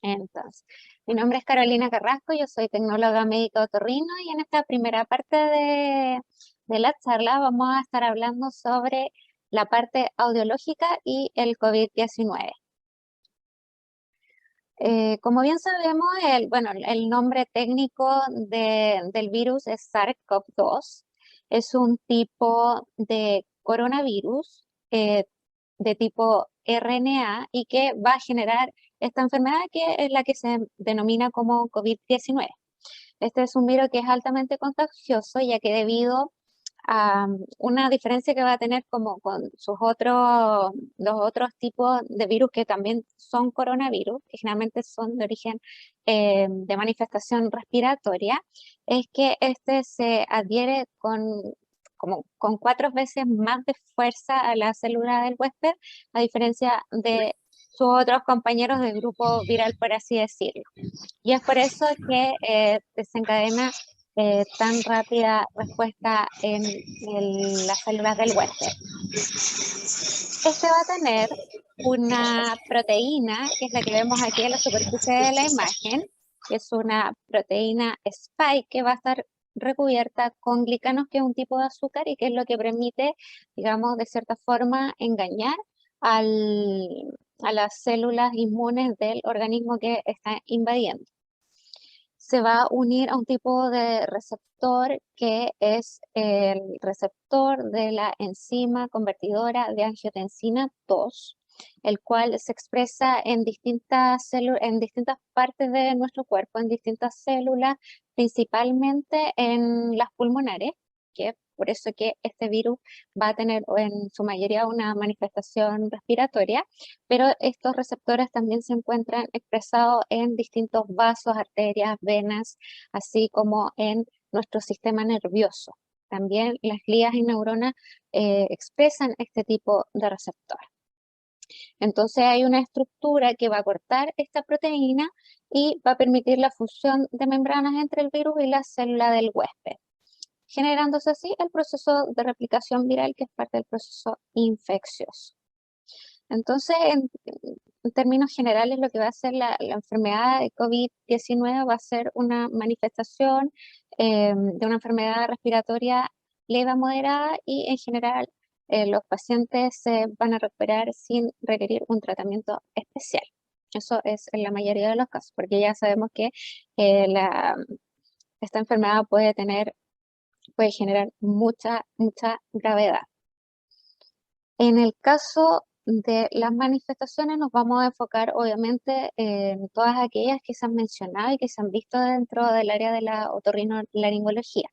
Entonces, mi nombre es Carolina Carrasco, yo soy tecnóloga médica otorrino y en esta primera parte de la charla vamos a estar hablando sobre la parte audiológica y el COVID-19. Como bien sabemos, el nombre técnico del virus es SARS-CoV-2. Es un tipo de coronavirus de tipo RNA y que va a generar esta enfermedad que es la que se denomina como COVID-19. Este es un virus que es altamente contagioso, ya que debido a una diferencia que va a tener como con los otros tipos de virus que también son coronavirus, que generalmente son de origen de manifestación respiratoria, es que este se adhiere con 4 veces más de fuerza a la célula del huésped, a diferencia de sus otros compañeros del grupo viral, por así decirlo. Y es por eso que desencadena tan rápida respuesta en las células del huésped. Este va a tener una proteína, que es la que vemos aquí en la superficie de la imagen, que es una proteína spike que va a estar recubierta con glicanos, que es un tipo de azúcar y que es lo que permite, digamos, de cierta forma, engañar a las células inmunes del organismo que está invadiendo. Se va a unir a un tipo de receptor que es el receptor de la enzima convertidora de angiotensina 2, el cual se expresa en en distintas partes de nuestro cuerpo, en distintas células, principalmente en las pulmonares, que por eso que este virus va a tener en su mayoría una manifestación respiratoria, pero estos receptores también se encuentran expresados en distintos vasos, arterias, venas, así como en nuestro sistema nervioso. También las glías y neuronas expresan este tipo de receptor. Entonces hay una estructura que va a cortar esta proteína y va a permitir la fusión de membranas entre el virus y la célula del huésped, generándose así el proceso de replicación viral, que es parte del proceso infeccioso. Entonces, en términos generales, lo que va a hacer la enfermedad de COVID-19 va a ser una manifestación de una enfermedad respiratoria leve a moderada y en general los pacientes se van a recuperar sin requerir un tratamiento especial. Eso es en la mayoría de los casos, porque ya sabemos que esta enfermedad puede generar mucha gravedad. En el caso de las manifestaciones nos vamos a enfocar obviamente en todas aquellas que se han mencionado y que se han visto dentro del área de la otorrinolaringología.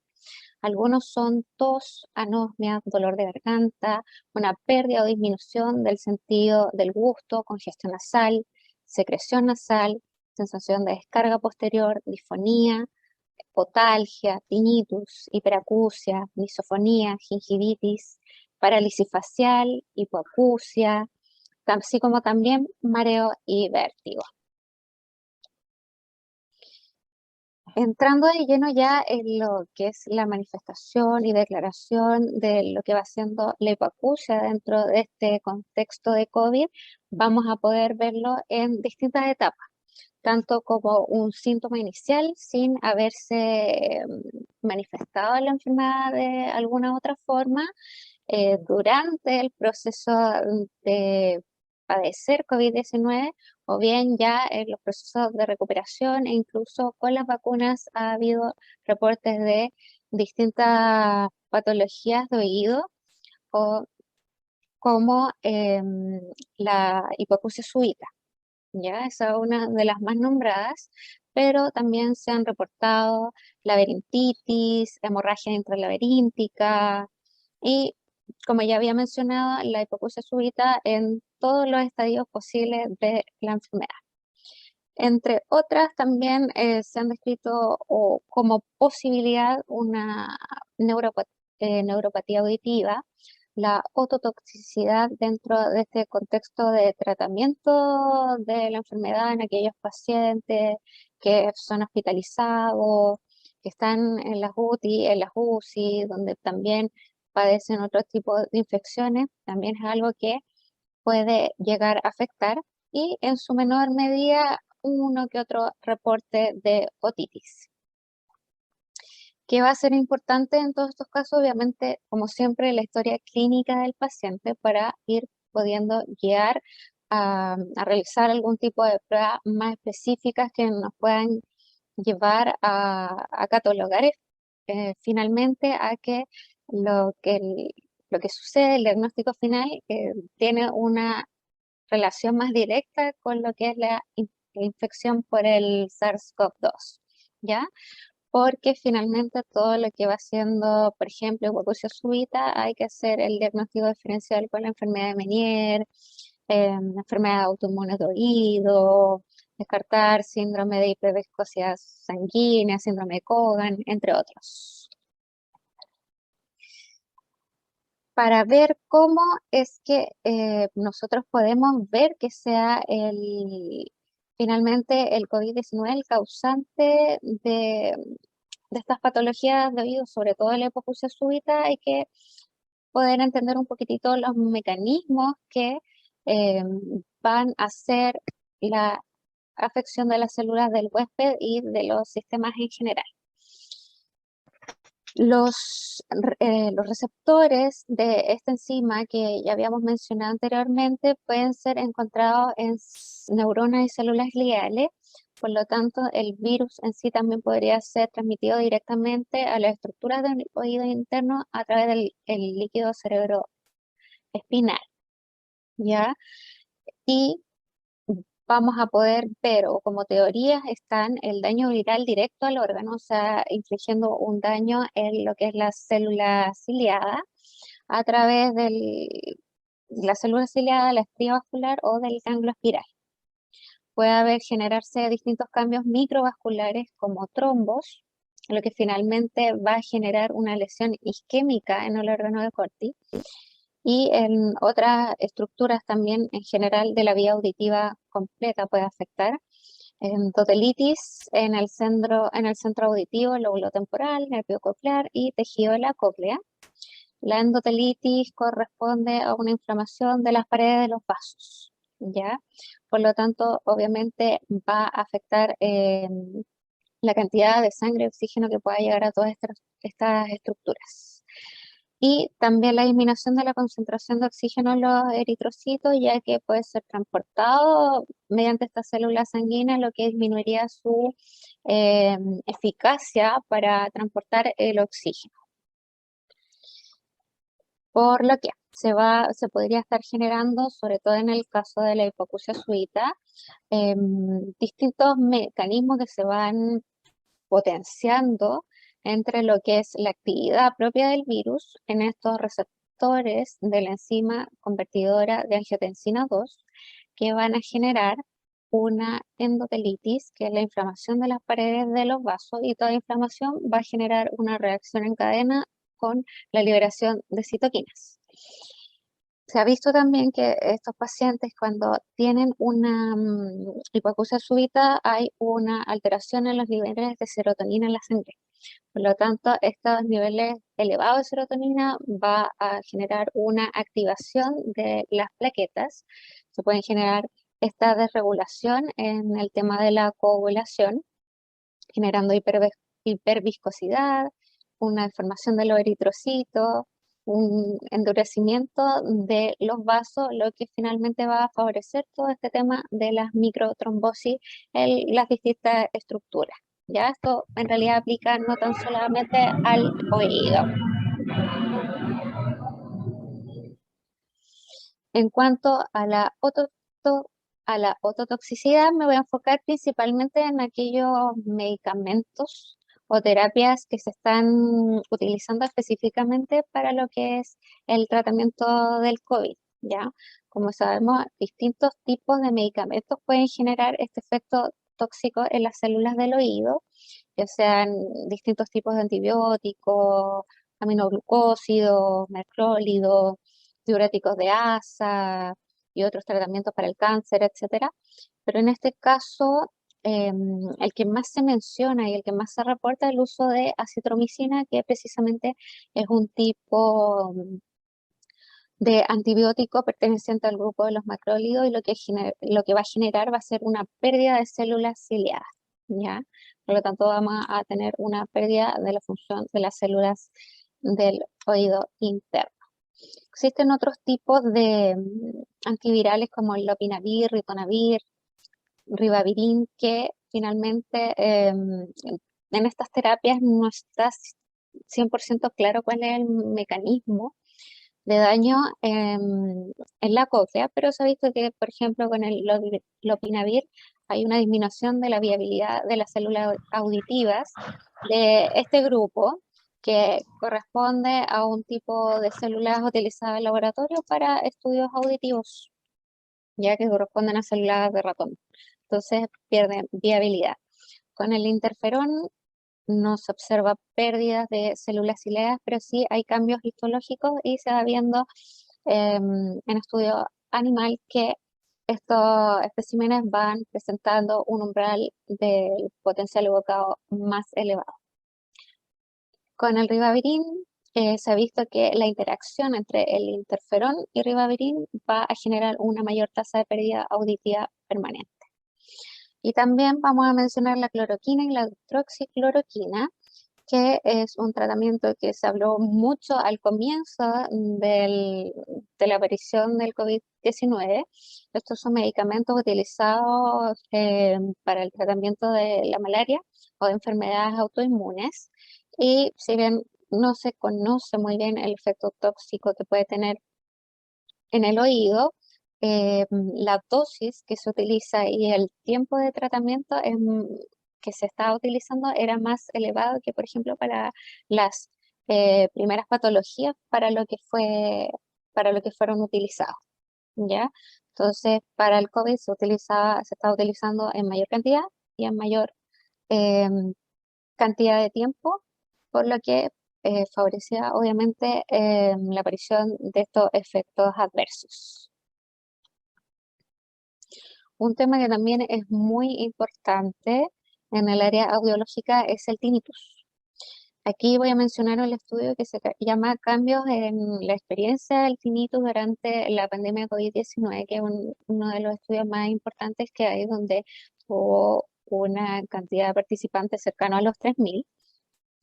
Algunos son tos, anosmia, dolor de garganta, una pérdida o disminución del sentido del gusto, congestión nasal, secreción nasal, sensación de descarga posterior, disfonía, potalgia, tinnitus, hiperacusia, misofonía, gingivitis, parálisis facial, hipoacusia, así como también mareo y vértigo. Entrando de lleno ya en lo que es la manifestación y declaración de lo que va siendo la hipoacusia dentro de este contexto de COVID, vamos a poder verlo en distintas etapas, tanto como un síntoma inicial sin haberse manifestado la enfermedad de alguna otra forma, durante el proceso de padecer COVID-19 o bien ya en los procesos de recuperación e incluso con las vacunas ha habido reportes de distintas patologías de oído o como la hipoacusia súbita. Ya, esa es una de las más nombradas, pero también se han reportado laberintitis, hemorragia intralaberíntica y, como ya había mencionado, la hipoacusia súbita en todos los estadios posibles de la enfermedad. Entre otras, también se han descrito como posibilidad una neuropatía auditiva, la ototoxicidad dentro de este contexto de tratamiento de la enfermedad en aquellos pacientes que son hospitalizados, que están en las UTI, en las UCI, donde también padecen otro tipo de infecciones, también es algo que puede llegar a afectar y en su menor medida uno que otro reporte de otitis. ¿Qué va a ser importante en todos estos casos? Obviamente, como siempre, la historia clínica del paciente para ir pudiendo guiar a realizar algún tipo de pruebas más específicas que nos puedan llevar a catalogar finalmente a que lo que sucede, el diagnóstico final, tiene una relación más directa con lo que es la infección por el SARS-CoV-2, ¿ya? Porque finalmente todo lo que va siendo, por ejemplo, hipoacusia súbita, hay que hacer el diagnóstico diferencial con la enfermedad de Meniere, enfermedad autoinmune de oído, descartar síndrome de hiperviscosidad sanguínea, síndrome de Cogan, entre otros. Para ver cómo es que nosotros podemos ver que sea finalmente el COVID-19 el causante de estas patologías de oído, sobre todo la hipoacusia súbita, hay que poder entender un poquitito los mecanismos que van a hacer la afección de las células del huésped y de los sistemas en general. Los receptores de esta enzima que ya habíamos mencionado anteriormente pueden ser encontrados en neuronas y células gliales, por lo tanto el virus en sí también podría ser transmitido directamente a las estructuras del oído interno a través del el líquido cerebroespinal, ¿ya? Y vamos a poder ver, o como teorías están, el daño viral directo al órgano, o sea, infligiendo un daño en lo que es la célula ciliada a través de la célula ciliada, la estría vascular o del ganglio espiral. Puede generarse distintos cambios microvasculares como trombos, lo que finalmente va a generar una lesión isquémica en el órgano de Corti y en otras estructuras también en general de la vía auditiva completa puede afectar. Endotelitis en el centro auditivo, lóbulo temporal, nervio coclear y tejido de la cóclea. La endotelitis corresponde a una inflamación de las paredes de los vasos, ¿ya? Por lo tanto, obviamente va a afectar la cantidad de sangre y oxígeno que pueda llegar a todas estas estructuras. Y también la disminución de la concentración de oxígeno en los eritrocitos, ya que puede ser transportado mediante estas células sanguíneas, lo que disminuiría su eficacia para transportar el oxígeno. Por lo que se podría estar generando, sobre todo en el caso de la hipoacusia súbita, distintos mecanismos que se van potenciando entre lo que es la actividad propia del virus en estos receptores de la enzima convertidora de angiotensina 2 que van a generar una endotelitis, que es la inflamación de las paredes de los vasos, y toda inflamación va a generar una reacción en cadena con la liberación de citoquinas. Se ha visto también que estos pacientes cuando tienen una hipoacusia súbita hay una alteración en los niveles de serotonina en la sangre. Por lo tanto, estos niveles elevados de serotonina va a generar una activación de las plaquetas. Se pueden generar esta desregulación en el tema de la coagulación, generando hiperviscosidad, una deformación de los eritrocitos, un endurecimiento de los vasos, lo que finalmente va a favorecer todo este tema de las microtrombosis en las distintas estructuras. Ya esto en realidad aplica no tan solamente al oído. En cuanto a a la ototoxicidad, me voy a enfocar principalmente en aquellos medicamentos o terapias que se están utilizando específicamente para lo que es el tratamiento del COVID, ¿ya? Como sabemos, distintos tipos de medicamentos pueden generar este efecto tóxico en las células del oído, ya sean distintos tipos de antibióticos, aminoglucósidos, mercrólidos, diuréticos de asa y otros tratamientos para el cáncer, etcétera. Pero en este caso, el que más se menciona y el que más se reporta es el uso de acitromicina, que precisamente es un tipo de antibiótico perteneciente al grupo de los macrólidos y lo que va a generar va a ser una pérdida de células ciliadas, ¿ya? Por lo tanto, vamos a tener una pérdida de la función de las células del oído interno. Existen otros tipos de antivirales como el lopinavir, ritonavir, ribavirin, que finalmente en estas terapias no está 100% claro cuál es el mecanismo de daño en la cóclea, pero se ha visto que, por ejemplo, con el lopinavir hay una disminución de la viabilidad de las células auditivas de este grupo, que corresponde a un tipo de células utilizadas en laboratorio para estudios auditivos, ya que corresponden a células de ratón. Entonces pierden viabilidad. Con el interferón no se observa pérdidas de células ciliadas, pero sí hay cambios histológicos y se va viendo en estudio animal que estos especímenes van presentando un umbral del potencial evocado más elevado. Con el ribavirin se ha visto que la interacción entre el interferón y ribavirin va a generar una mayor tasa de pérdida auditiva permanente. Y también vamos a mencionar la cloroquina y la hidroxicloroquina, que es un tratamiento que se habló mucho al comienzo de la aparición del COVID-19. Estos son medicamentos utilizados para el tratamiento de la malaria o de enfermedades autoinmunes. Y si bien no se conoce muy bien el efecto tóxico que puede tener en el oído, la dosis que se utiliza y el tiempo de tratamiento que se estaba utilizando era más elevado que, por ejemplo, para las primeras patologías para lo que fueron utilizados, ¿ya? Entonces, para el COVID se estaba utilizando en mayor cantidad y en mayor em, cantidad de tiempo, por lo que favorecía obviamente la aparición de estos efectos adversos. Un tema que también es muy importante en el área audiológica es el tinnitus. Aquí voy a mencionar el estudio que se llama Cambios en la experiencia del tinnitus durante la pandemia COVID-19, que es uno de los estudios más importantes que hay, donde hubo una cantidad de participantes cercano a los 3.000.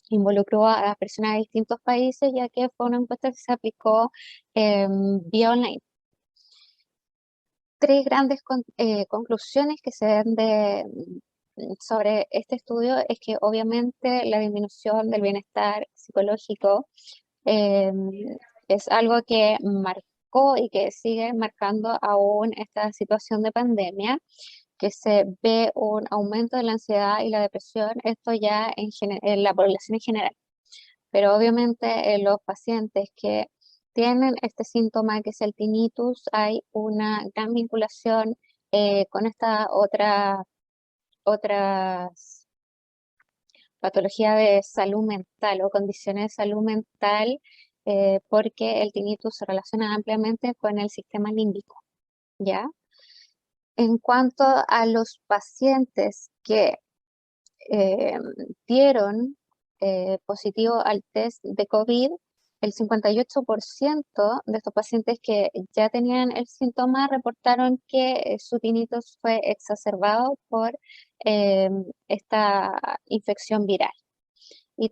Involucró a personas de distintos países, ya que fue una encuesta que se aplicó vía online. Tres grandes conclusiones que se dan sobre este estudio es que obviamente la disminución del bienestar psicológico es algo que marcó y que sigue marcando aún esta situación de pandemia, que se ve un aumento de la ansiedad y la depresión, esto ya en la población en general. Pero obviamente en los pacientes que tienen este síntoma que es el tinnitus, hay una gran vinculación con esta otras patologías de salud mental o condiciones de salud mental, porque el tinnitus se relaciona ampliamente con el sistema límbico, ¿ya? En cuanto a los pacientes que eh, dieron positivo al test de COVID, el 58% de estos pacientes que ya tenían el síntoma reportaron que su tinnitus fue exacerbado por esta infección viral. Y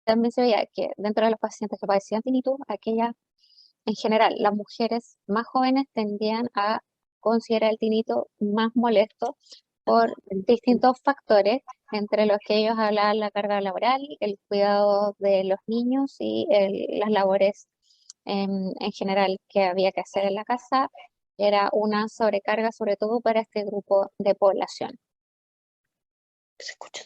también se veía que dentro de los pacientes que padecían tinnitus, aquellas, en general, las mujeres más jóvenes tendían a considerar el tinnitus más molesto por distintos factores, entre los que ellos hablaban la carga laboral, el cuidado de los niños y las labores en general que había que hacer en la casa. Era una sobrecarga, sobre todo para este grupo de población. ¿Se escucha?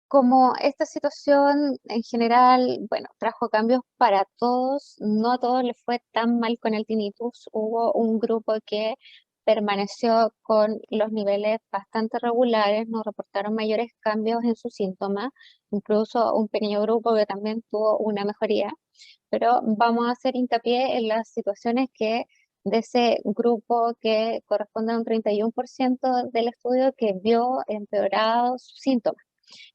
Como esta situación en general, bueno, trajo cambios para todos, no a todos les fue tan mal con el tinnitus. Hubo un grupo que permaneció con los niveles bastante regulares, no reportaron mayores cambios en sus síntomas, incluso un pequeño grupo que también tuvo una mejoría. Pero vamos a hacer hincapié en las situaciones que de ese grupo que corresponde a un 31% del estudio que vio empeorados sus síntomas.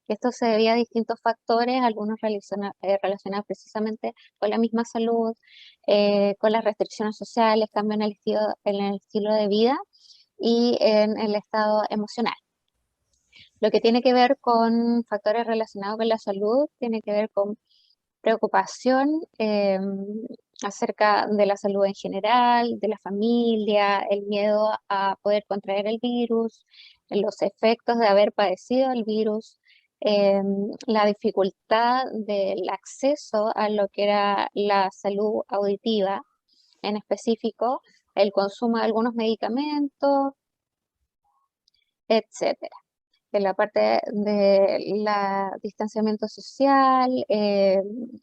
Esto se debía a distintos factores, algunos relacionados precisamente con la misma salud, con las restricciones sociales, cambio en el estilo de vida y en el estado emocional. Lo que tiene que ver con factores relacionados con la salud, tiene que ver con preocupación acerca de la salud en general, de la familia, el miedo a poder contraer el virus, los efectos de haber padecido el virus, la dificultad del acceso a lo que era la salud auditiva, en específico, el consumo de algunos medicamentos, etcétera. En la parte de la distanciamiento social,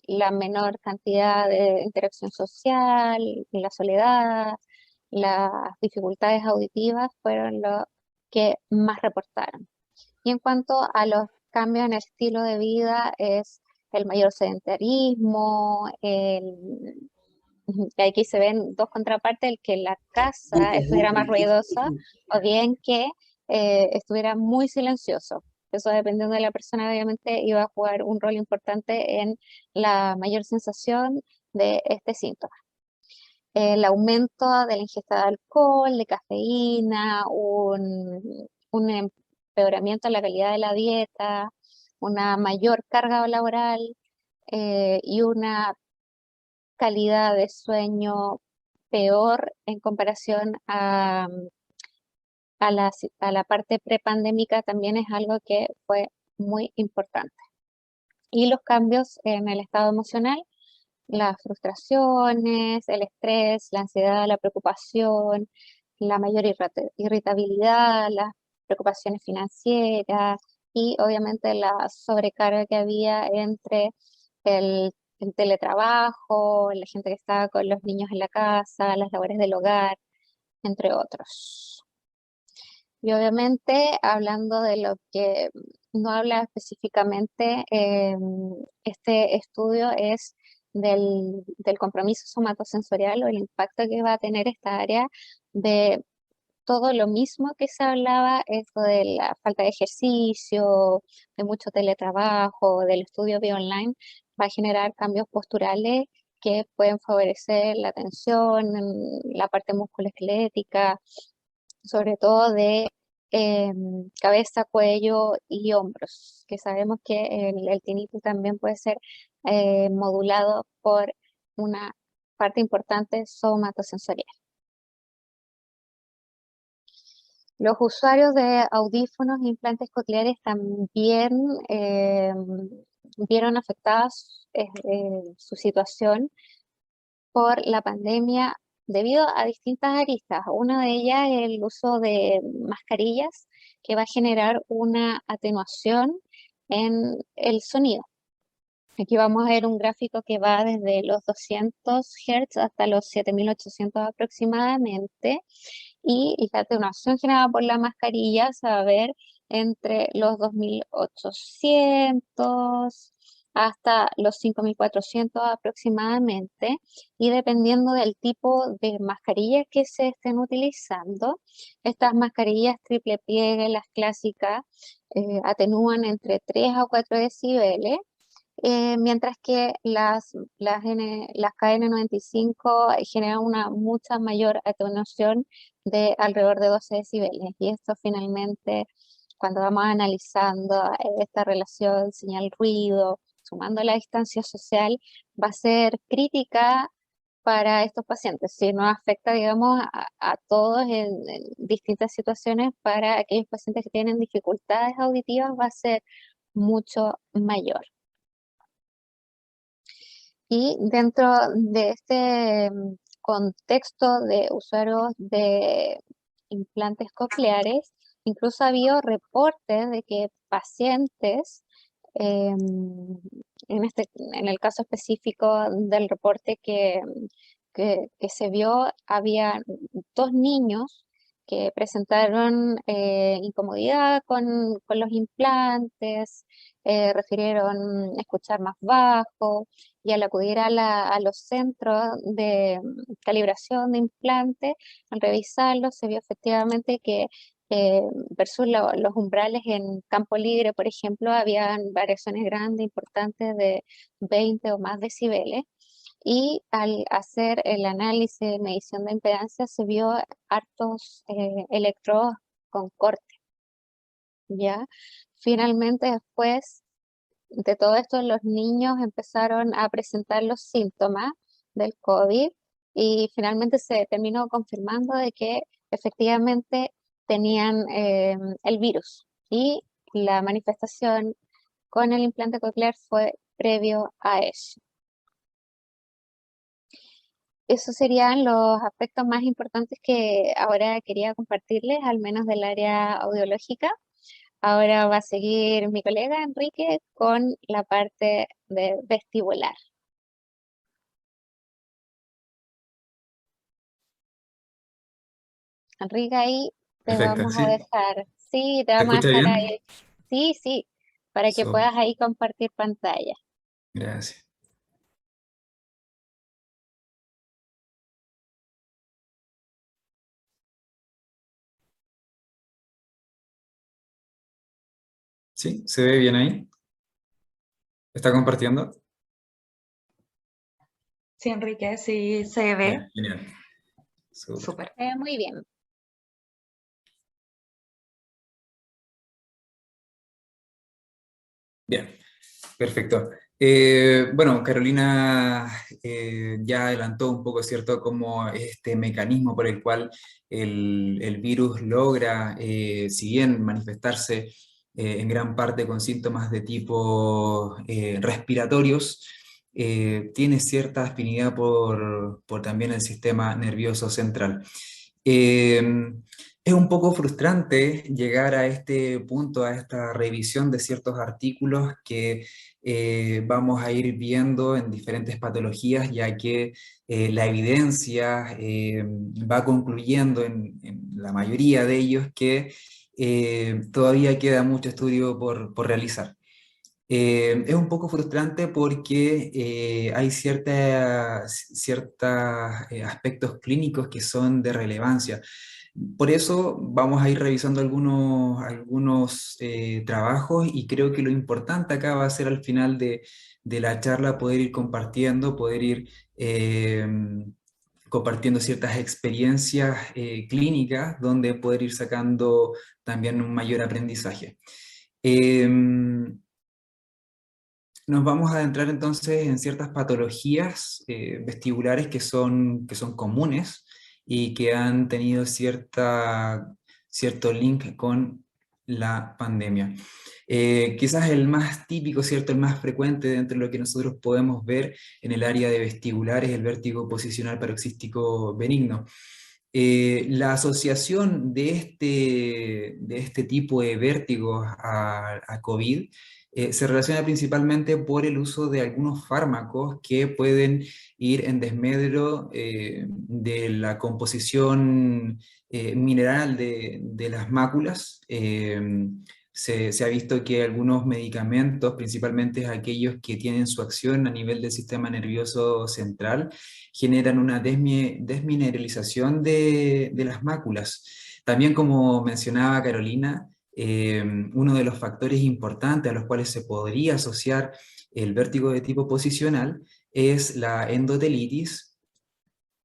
la menor cantidad de interacción social, la soledad, las dificultades auditivas fueron lo que más reportaron. Y en cuanto a los cambios en el estilo de vida, es el mayor sedentarismo, aquí se ven dos contrapartes, el que la casa estuviera más ruidosa o bien que estuviera muy silencioso. Eso dependiendo de la persona, obviamente iba a jugar un rol importante en la mayor sensación de este síntoma. El aumento de la ingesta de alcohol, de cafeína, un empeoramiento en la calidad de la dieta, una mayor carga laboral y una calidad de sueño peor en comparación a la parte prepandémica también es algo que fue muy importante. Y los cambios en el estado emocional, las frustraciones, el estrés, la ansiedad, la preocupación, la mayor irritabilidad, las preocupaciones financieras y obviamente la sobrecarga que había entre el teletrabajo, la gente que estaba con los niños en la casa, las labores del hogar, entre otros. Y obviamente, hablando de lo que no habla específicamente, este estudio es del compromiso somatosensorial o el impacto que va a tener esta área de todo lo mismo que se hablaba, esto de la falta de ejercicio, de mucho teletrabajo, del estudio vía online, va a generar cambios posturales que pueden favorecer la atención, la parte musculoesquelética, sobre todo de cabeza, cuello y hombros, que sabemos que el tinnitus también puede ser modulado por una parte importante somatosensorial. Los usuarios de audífonos e implantes cocleares también vieron afectadas su situación por la pandemia debido a distintas aristas. Una de ellas es el uso de mascarillas que va a generar una atenuación en el sonido. Aquí vamos a ver un gráfico que va desde los 200 Hz hasta los 7800 aproximadamente. Y la atenuación generada por la mascarilla se va a ver entre los 2800 hasta los 5400 aproximadamente. Y dependiendo del tipo de mascarillas que se estén utilizando, estas mascarillas triple pliegue, las clásicas, atenúan entre 3 a 4 decibeles mientras que las KN95 generan una mucha mayor atenuación de alrededor de 12 decibeles. Y esto finalmente, cuando vamos analizando esta relación señal-ruido, sumando la distancia social, va a ser crítica para estos pacientes. Si nos afecta, digamos, a todos en distintas situaciones, para aquellos pacientes que tienen dificultades auditivas va a ser mucho mayor. Y dentro de este contexto de usuarios de implantes cocleares, incluso ha habido reportes de que pacientes, en el caso específico del reporte que se vio, había dos niños que presentaron incomodidad con los implantes, refirieron escuchar más bajo, y al acudir a los centros de calibración de implantes, al revisarlos, se vio efectivamente que eh, versus los umbrales en campo libre, por ejemplo, habían variaciones grandes, importantes de 20 o más decibeles. Y al hacer el análisis de medición de impedancia se vio hartos electrodos con corte, ¿ya? Finalmente, después de todo esto, los niños empezaron a presentar los síntomas del COVID y finalmente se terminó confirmando de que efectivamente tenían el virus y la manifestación con el implante coclear fue previo a eso. Esos serían los aspectos más importantes que ahora quería compartirles, al menos del área audiológica. Ahora va a seguir mi colega Enrique con la parte de vestibular. Enrique, ahí te Perfecto, vamos a ¿sí? dejar, sí, te ¿Se vamos a escucha dejar bien? ahí, sí, sí, para que Súper, puedas ahí compartir pantalla. gracias. ¿Sí? ¿Se ve bien ahí? ¿Está compartiendo? Sí, Enrique, sí se ve. Ya, genial. Súper. Súper. Muy bien. Bien, perfecto. Bueno, Carolina ya adelantó un poco, ¿cierto?, como este mecanismo por el cual el virus logra, si bien manifestarse en gran parte con síntomas de tipo respiratorios, tiene cierta afinidad por también el sistema nervioso central. Eh, es un poco frustrante llegar a este punto, a esta revisión de ciertos artículos que vamos a ir viendo en diferentes patologías, ya que la evidencia va concluyendo en la mayoría de ellos que todavía queda mucho estudio por realizar. Es un poco frustrante porque hay ciertos aspectos clínicos que son de relevancia. Por eso vamos a ir revisando algunos trabajos y creo que lo importante acá va a ser al final de la charla poder ir compartiendo, poder ir compartiendo ciertas experiencias clínicas donde poder ir sacando también un mayor aprendizaje. Em, Nos vamos a adentrar entonces en ciertas patologías vestibulares que son comunes y que han tenido cierto link con la pandemia. Quizás el más típico, ¿cierto? El más frecuente dentro de lo que nosotros podemos ver en el área de vestibular es el vértigo posicional paroxístico benigno. La asociación de este tipo de vértigos a COVID se relaciona principalmente por el uso de algunos fármacos que pueden ir en desmedro de la composición mineral de las máculas. Se ha visto que algunos medicamentos, principalmente aquellos que tienen su acción a nivel del sistema nervioso central, generan una desmineralización de las máculas. También, como mencionaba Carolina, uno de los factores importantes a los cuales se podría asociar el vértigo de tipo posicional es la endotelitis.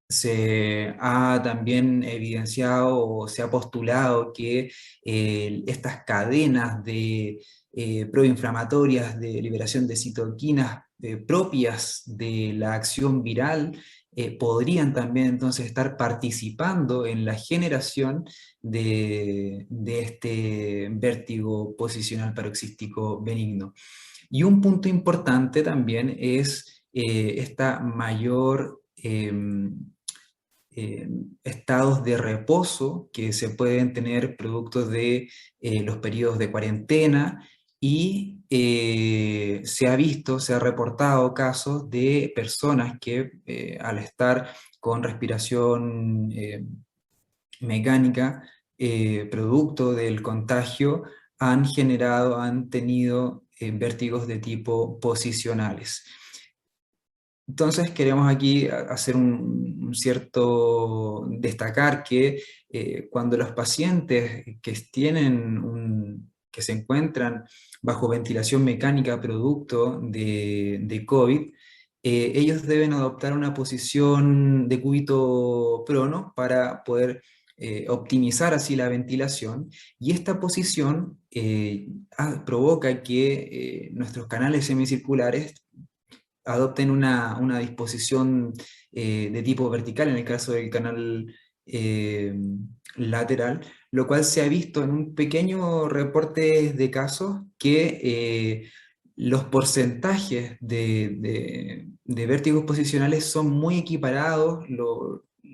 Se ha también evidenciado o se ha postulado que estas cadenas de proinflamatorias de liberación de citoquinas propias de la acción viral podrían también entonces estar participando en la generación de este vértigo posicional paroxístico benigno. Y un punto importante también es esta mayor eh, estados de reposo que se pueden tener producto de los periodos de cuarentena y se ha visto, se ha reportado casos de personas que al estar con respiración mecánica, producto del contagio, han tenido vértigos de tipo posicionales. Entonces queremos aquí hacer un cierto, destacar que cuando los pacientes que se encuentran bajo ventilación mecánica producto de COVID, ellos deben adoptar una posición de cúbito prono para poder optimizar así la ventilación, y esta posición provoca que nuestros canales semicirculares adopten una disposición de tipo vertical en el caso del canal eh, lateral, lo cual se ha visto en un pequeño reporte de casos que los porcentajes de vértigos posicionales son muy equiparados,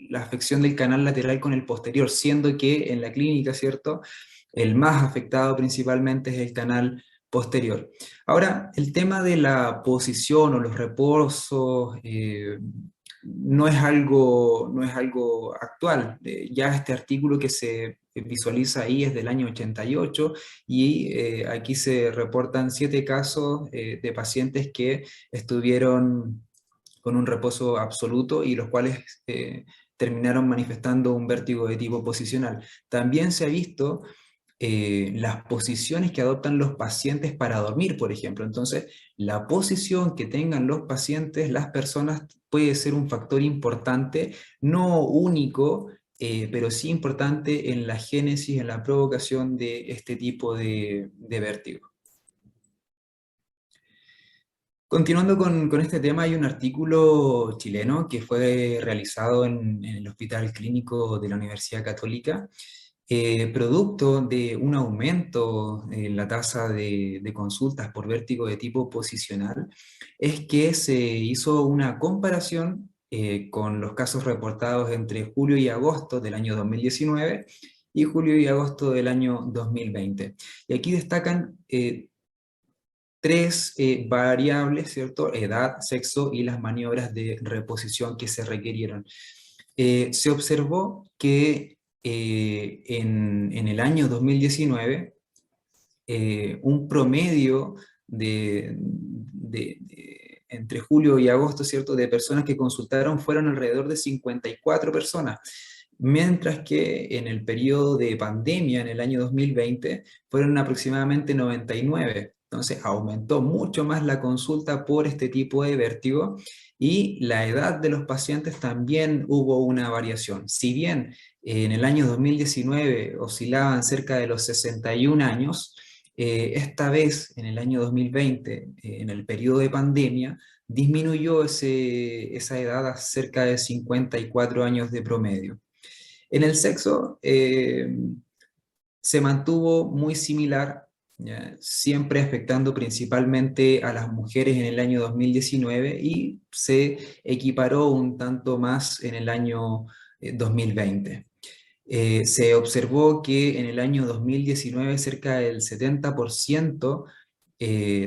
la afección del canal lateral con el posterior, siendo que en la clínica, ¿cierto?, el más afectado principalmente es el canal posterior. Ahora, el tema de la posición o los reposos no es algo actual. Ya este artículo que se visualiza ahí es del año 88 y aquí se reportan 7 casos de pacientes que estuvieron con un reposo absoluto y los cuales terminaron manifestando un vértigo de tipo posicional. También se ha visto las posiciones que adoptan los pacientes para dormir, por ejemplo. Entonces, la posición que tengan los pacientes, las personas, puede ser un factor importante, no único, pero sí importante en la génesis, en la provocación de este tipo de vértigo. Continuando con este tema, hay un artículo chileno que fue realizado en el Hospital Clínico de la Universidad Católica, producto de un aumento en la tasa de consultas por vértigo de tipo posicional, es que se hizo una comparación con los casos reportados entre julio y agosto del año 2019 y julio y agosto del año 2020. Y aquí destacan 3 variables, ¿cierto? Edad, sexo y las maniobras de reposición que se requirieron. Se observó que en el año 2019, un promedio entre julio y agosto, ¿cierto?, de personas que consultaron fueron alrededor de 54 personas, mientras que en el periodo de pandemia, en el año 2020, fueron aproximadamente 99. Entonces aumentó mucho más la consulta por este tipo de vértigo, y la edad de los pacientes también hubo una variación. Si bien en el año 2019 oscilaban cerca de los 61 años, esta vez en el año 2020, en el periodo de pandemia, disminuyó esa edad a cerca de 54 años de promedio. En el sexo se mantuvo muy similar, ¿ya?, siempre afectando principalmente a las mujeres en el año 2019, y se equiparó un tanto más en el año 2020. Se observó que en el año 2019 cerca del 70%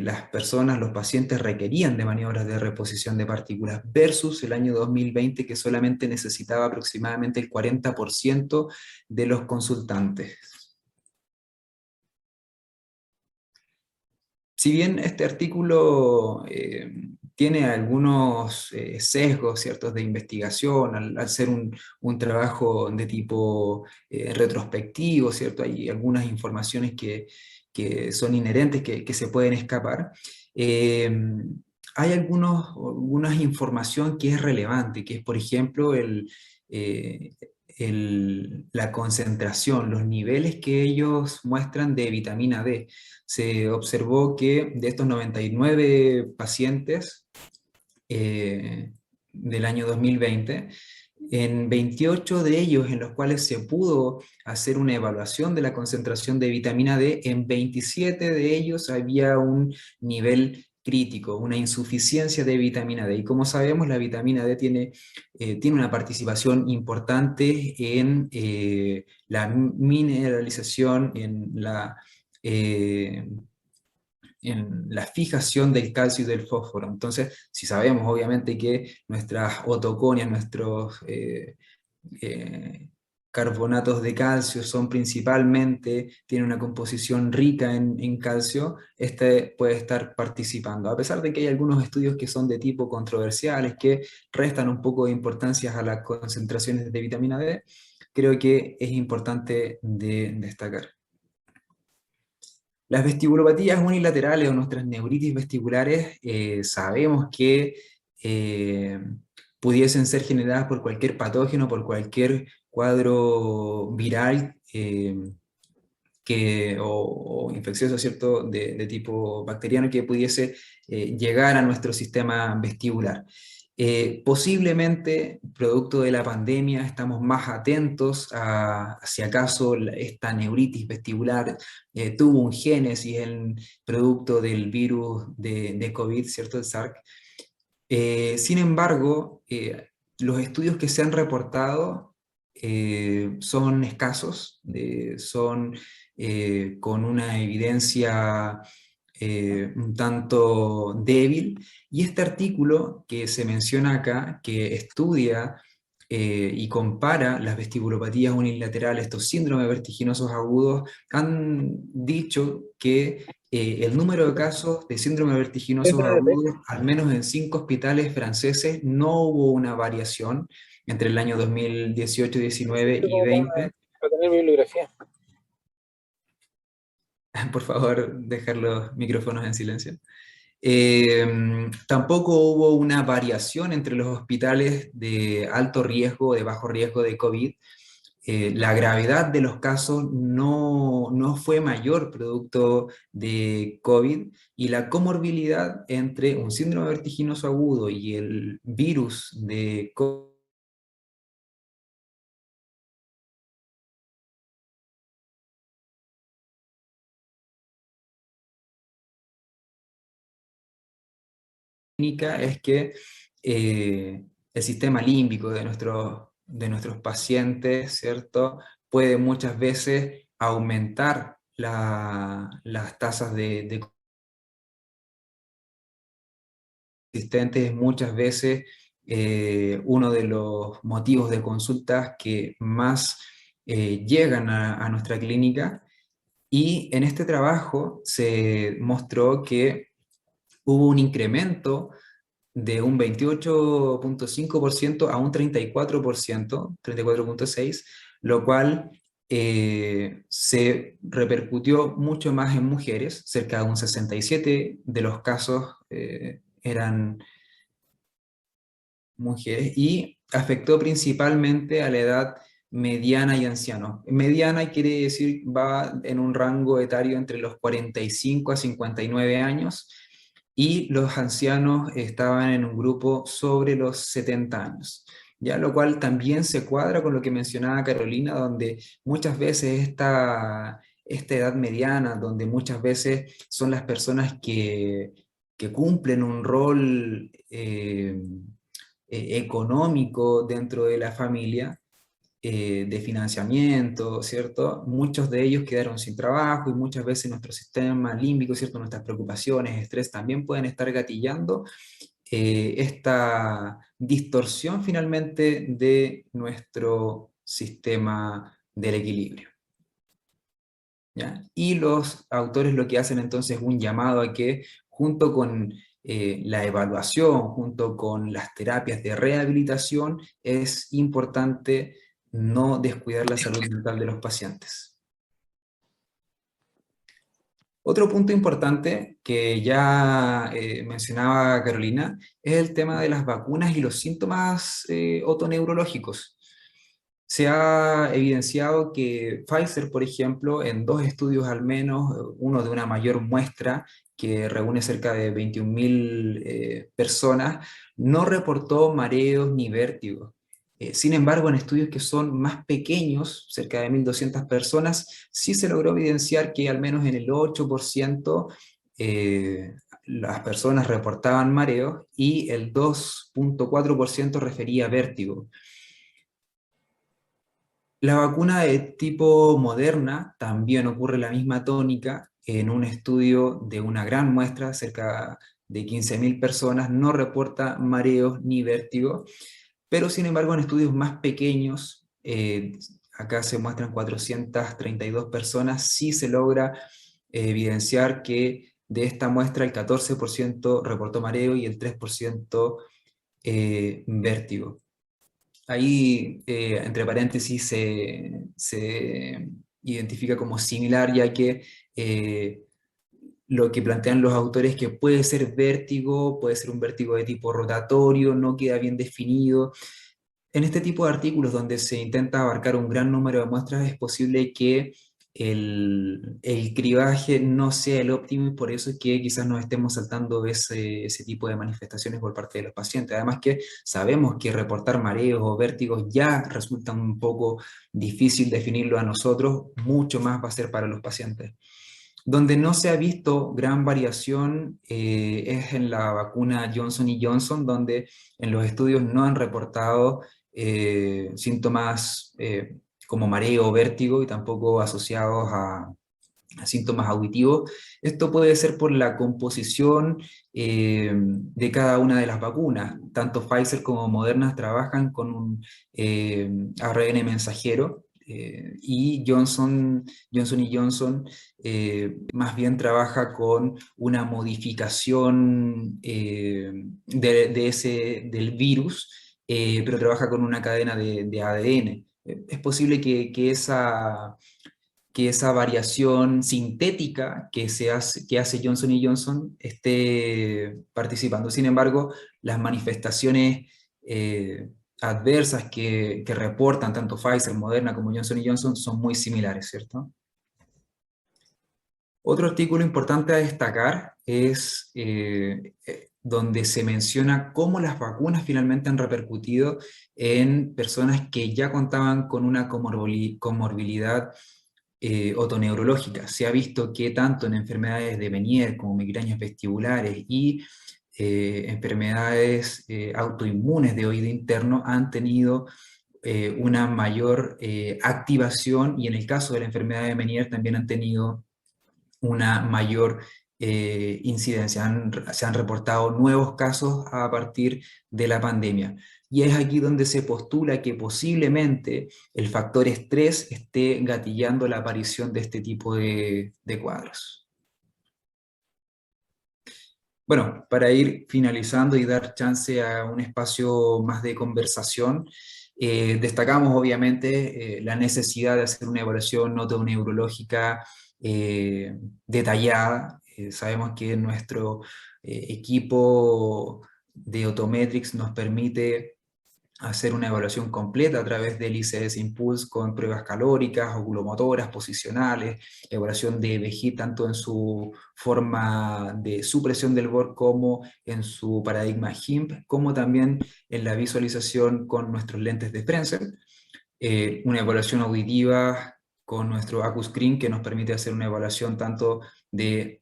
las personas, los pacientes requerían de maniobras de reposición de partículas, versus el año 2020 que solamente necesitaba aproximadamente el 40% de los consultantes. Si bien este artículo tiene algunos sesgos, ¿ciertos?, de investigación, al ser un trabajo de tipo retrospectivo, ¿cierto?, hay algunas informaciones que son inherentes, que se pueden escapar. Hay algunas información que es relevante, que es, por ejemplo, la concentración, los niveles que ellos muestran de vitamina D. Se observó que de estos 99 pacientes del año 2020, en 28 de ellos en los cuales se pudo hacer una evaluación de la concentración de vitamina D, en 27 de ellos había un nivel crítico, una insuficiencia de vitamina D. Y como sabemos, la vitamina D tiene una participación importante en la mineralización, en la fijación del calcio y del fósforo. Entonces, si sabemos obviamente que nuestras otoconias, nuestros carbonatos de calcio tienen una composición rica en calcio, este puede estar participando. A pesar de que hay algunos estudios que son de tipo controversiales, que restan un poco de importancia a las concentraciones de vitamina D, creo que es importante de destacar. Las vestibulopatías unilaterales o nuestras neuritis vesticulares sabemos que pudiesen ser generadas por cualquier patógeno, por cualquier cuadro viral o infeccioso, ¿cierto?, de tipo bacteriano que pudiese llegar a nuestro sistema vestibular. Posiblemente, producto de la pandemia, estamos más atentos a si acaso esta neuritis vestibular tuvo un génesis en producto del virus de COVID, ¿cierto?, el SARS. Sin embargo, los estudios que se han reportado son escasos, son con una evidencia un tanto débil, y este artículo que se menciona acá, que estudia y compara las vestibulopatías unilaterales, estos síndromes vertiginosos agudos, han dicho que el número de casos de síndrome vertiginosos agudos, al menos en 5 hospitales franceses, no hubo una variación entre el año 2018, 19 y 20. Para tener bibliografía. Por favor, dejar los micrófonos en silencio. Tampoco hubo una variación entre los hospitales de alto riesgo o de bajo riesgo de COVID. La gravedad de los casos no fue mayor producto de COVID, y la comorbilidad entre un síndrome vertiginoso agudo y el virus de COVID es que el sistema límbico de nuestros pacientes, ¿cierto?, puede muchas veces aumentar las tasas de existentes, muchas veces uno de los motivos de consultas que más llegan a nuestra clínica. Y en este trabajo se mostró que hubo un incremento de un 28.5% a un 34%, 34.6%, lo cual se repercutió mucho más en mujeres. Cerca de un 67% de los casos eran mujeres, y afectó principalmente a la edad mediana y ancianos. Mediana quiere decir va en un rango etario entre los 45 a 59 años, y los ancianos estaban en un grupo sobre los 70 años. Ya, lo cual también se cuadra con lo que mencionaba Carolina, donde muchas veces esta edad mediana, donde muchas veces son las personas que cumplen un rol económico dentro de la familia, de financiamiento, ¿cierto? Muchos de ellos quedaron sin trabajo, y muchas veces nuestro sistema límbico, ¿cierto?, nuestras preocupaciones, estrés, también pueden estar gatillando esta distorsión finalmente de nuestro sistema del equilibrio. ¿Ya? Y los autores lo que hacen entonces es un llamado a que, junto con la evaluación, junto con las terapias de rehabilitación, es importante no descuidar la salud mental de los pacientes. Otro punto importante que ya mencionaba Carolina es el tema de las vacunas y los síntomas otoneurológicos. Se ha evidenciado que Pfizer, por ejemplo, en 2 estudios al menos, uno de una mayor muestra que reúne cerca de 21.000 personas, no reportó mareos ni vértigos. Sin embargo, en estudios que son más pequeños, cerca de 1.200 personas, sí se logró evidenciar que al menos en el 8% las personas reportaban mareos, y el 2.4% refería vértigo. La vacuna de tipo Moderna también ocurre la misma tónica. En un estudio de una gran muestra, cerca de 15.000 personas, no reporta mareos ni vértigo, pero sin embargo en estudios más pequeños, acá se muestran 432 personas, sí se logra evidenciar que de esta muestra el 14% reportó mareo y el 3% vértigo. ahí, entre paréntesis, se identifica como similar, ya que lo que plantean los autores que puede ser vértigo, puede ser un vértigo de tipo rotatorio, no queda bien definido. En este tipo de artículos donde se intenta abarcar un gran número de muestras es posible que el cribaje no sea el óptimo y por eso es que quizás nos estemos saltando ese tipo de manifestaciones por parte de los pacientes. Además que sabemos que reportar mareos o vértigos ya resulta un poco difícil definirlo a nosotros, mucho más va a ser para los pacientes. Donde no se ha visto gran variación es en la vacuna Johnson y Johnson, donde en los estudios no han reportado síntomas como mareo o vértigo y tampoco asociados a síntomas auditivos. Esto puede ser por la composición de cada una de las vacunas. Tanto Pfizer como Moderna trabajan con un ARN mensajero y Johnson y Johnson más bien trabaja con una modificación del virus, pero trabaja con una cadena de ADN. Es posible que esa variación sintética que hace Johnson y Johnson esté participando. Sin embargo, las manifestaciones adversas que reportan tanto Pfizer, Moderna como Johnson y Johnson son muy similares, ¿cierto? Otro artículo importante a destacar es donde se menciona cómo las vacunas finalmente han repercutido en personas que ya contaban con una comorbilidad otoneurológica. Se ha visto que tanto en enfermedades de Meniere como migrañas vestibulares y enfermedades autoinmunes de oído interno han tenido una mayor activación y en el caso de la enfermedad de Meniere también han tenido una mayor incidencia. Se han reportado nuevos casos a partir de la pandemia. Y es aquí donde se postula que posiblemente el factor estrés esté gatillando la aparición de este tipo de cuadros. Bueno, para ir finalizando y dar chance a un espacio más de conversación, destacamos obviamente la necesidad de hacer una evaluación notoneurológica detallada. Sabemos que nuestro equipo de Otometrics nos permite hacer una evaluación completa a través del ICS Impulse con pruebas calóricas, oculomotoras, posicionales, evaluación de EBG tanto en su forma de supresión del BOR como en su paradigma HIMP, como también en la visualización con nuestros lentes de Frenzel. Una evaluación auditiva con nuestro AcuScreen que nos permite hacer una evaluación tanto de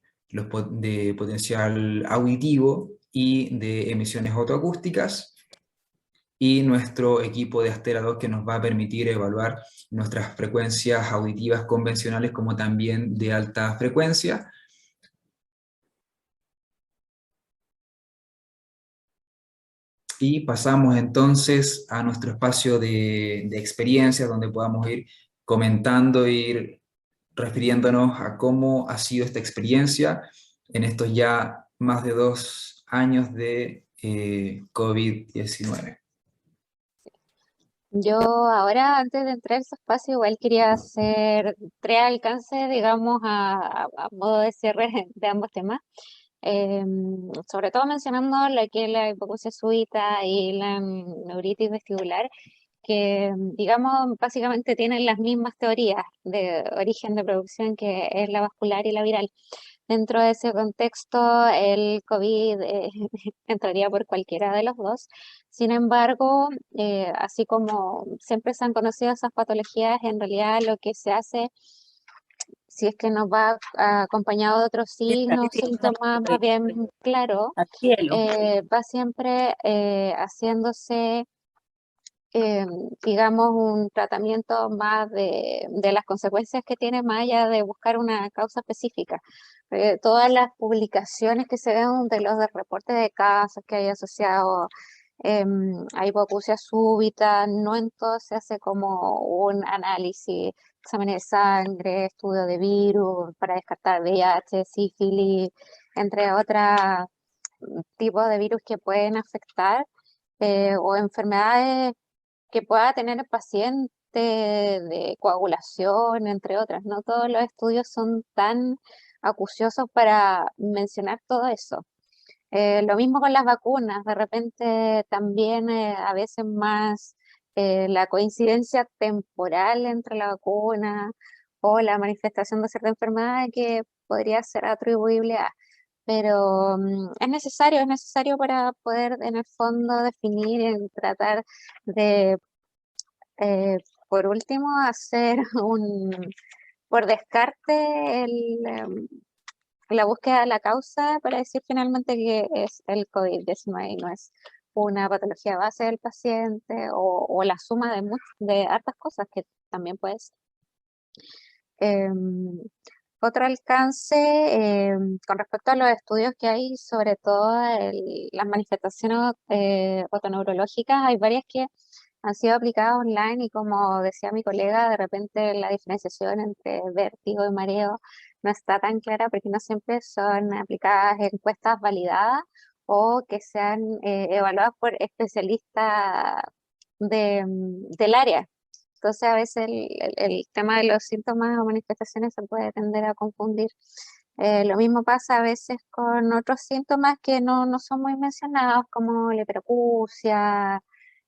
potencial auditivo y de emisiones otoacústicas, y nuestro equipo de Astera 2 que nos va a permitir evaluar nuestras frecuencias auditivas convencionales como también de alta frecuencia. Y pasamos entonces a nuestro espacio de experiencias donde podamos ir comentando, ir refiriéndonos a cómo ha sido esta experiencia en estos ya más de 2 años de COVID-19. Yo ahora, antes de entrar a ese espacio, igual quería hacer 3 alcances, digamos, a modo de cierre de ambos temas. Sobre todo mencionando lo que es la hipoacusia súbita y la neuritis vestibular, que, digamos, básicamente tienen las mismas teorías de origen de producción que es la vascular y la viral. Dentro de ese contexto, el COVID entraría por cualquiera de los dos. Sin embargo, así como siempre se han conocido esas patologías, en realidad lo que se hace, si es que nos va acompañado de otros signos, síntomas más bien claros, al cielo. va siempre haciéndose, eh, digamos, un tratamiento más de las consecuencias que tiene, más allá de buscar una causa específica. Todas las publicaciones que se ven de los de reportes de casos que hay asociados a hipoacusia súbita, no en todo se hace como un análisis, exámenes de sangre, estudio de virus para descartar VIH, sífilis, entre otros tipos de virus que pueden afectar, o enfermedades que pueda tener el paciente de coagulación, entre otras. No todos los estudios son tan acuciosos para mencionar todo eso. Lo mismo con las vacunas, de repente también a veces más la coincidencia temporal entre la vacuna o la manifestación de cierta enfermedad que podría ser atribuible a, pero es necesario para poder en el fondo definir y tratar de, por último, hacer por descarte la búsqueda de la causa para decir finalmente que es el COVID-19 y no es una patología base del paciente o la suma de hartas cosas que también puede ser. Otro alcance con respecto a los estudios que hay, sobre todo las manifestaciones otoneurológicas, hay varias que han sido aplicadas online y como decía mi colega, de repente la diferenciación entre vértigo y mareo no está tan clara porque no siempre son aplicadas encuestas validadas o que sean evaluadas por especialistas del área. Entonces a veces el tema de los síntomas o manifestaciones se puede tender a confundir. Lo mismo pasa a veces con otros síntomas que no son muy mencionados, como la hiperacusia,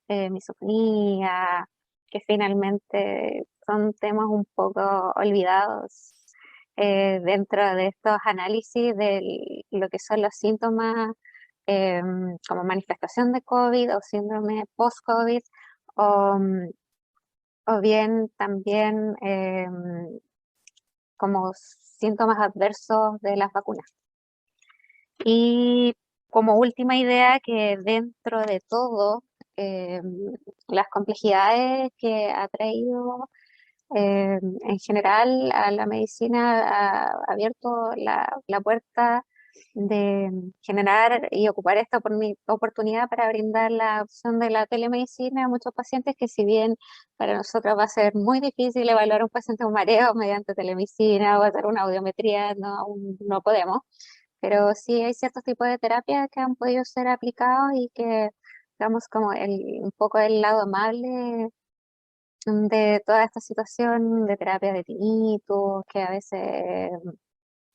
misofonía, que finalmente son temas un poco olvidados dentro de estos análisis de lo que son los síntomas como manifestación de COVID o síndrome post-COVID o, o bien también como síntomas adversos de las vacunas. Y como última idea, que dentro de todo, las complejidades que ha traído en general a la medicina ha abierto la puerta de generar y ocupar esta oportunidad para brindar la opción de la telemedicina a muchos pacientes que, si bien para nosotros va a ser muy difícil evaluar a un paciente con mareo mediante telemedicina o hacer una audiometría, no podemos, pero sí hay ciertos tipos de terapias que han podido ser aplicados y que, digamos, como un poco el lado amable de toda esta situación de terapia de tinnitus, que a veces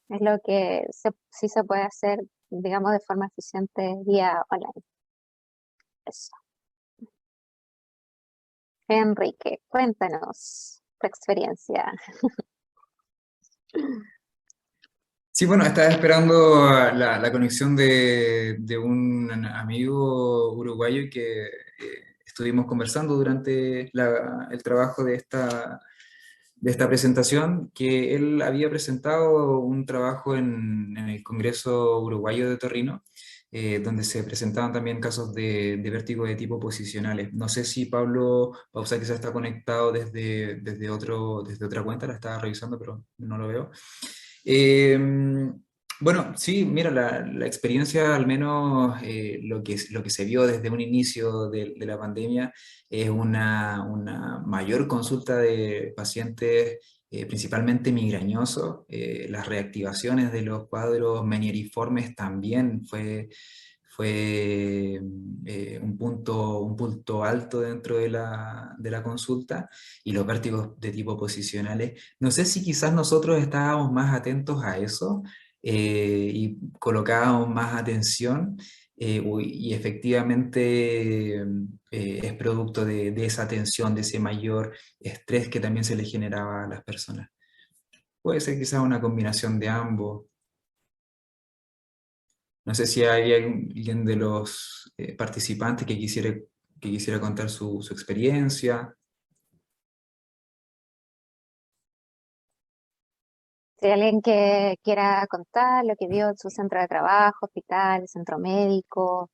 es lo que sí se puede hacer, digamos, de forma eficiente vía online. Eso. Enrique, cuéntanos tu experiencia. Sí, bueno, estaba esperando la conexión de un amigo uruguayo que estuvimos conversando durante el trabajo de esta presentación, que él había presentado un trabajo en el Congreso Uruguayo de Torrino, donde se presentaban también casos de vértigo de tipo posicionales. No sé si Pablo Pausa quizás está conectado desde otra cuenta, la estaba revisando, pero no lo veo. Bueno, sí, mira, la experiencia, al menos lo que se vio desde un inicio de la pandemia, es una mayor consulta de pacientes, principalmente migrañosos. Las reactivaciones de los cuadros menieriformes también fue un punto alto dentro de la consulta, y los vértigos de tipo posicionales. No sé si quizás nosotros estábamos más atentos a eso y colocábamos más atención, y efectivamente es producto de esa tensión, de ese mayor estrés que también se le generaba a las personas. Puede ser quizás una combinación de ambos. No sé si hay alguien de los participantes que quisiera contar su experiencia. Si hay alguien que quiera contar lo que vio en su centro de trabajo, hospital, centro médico,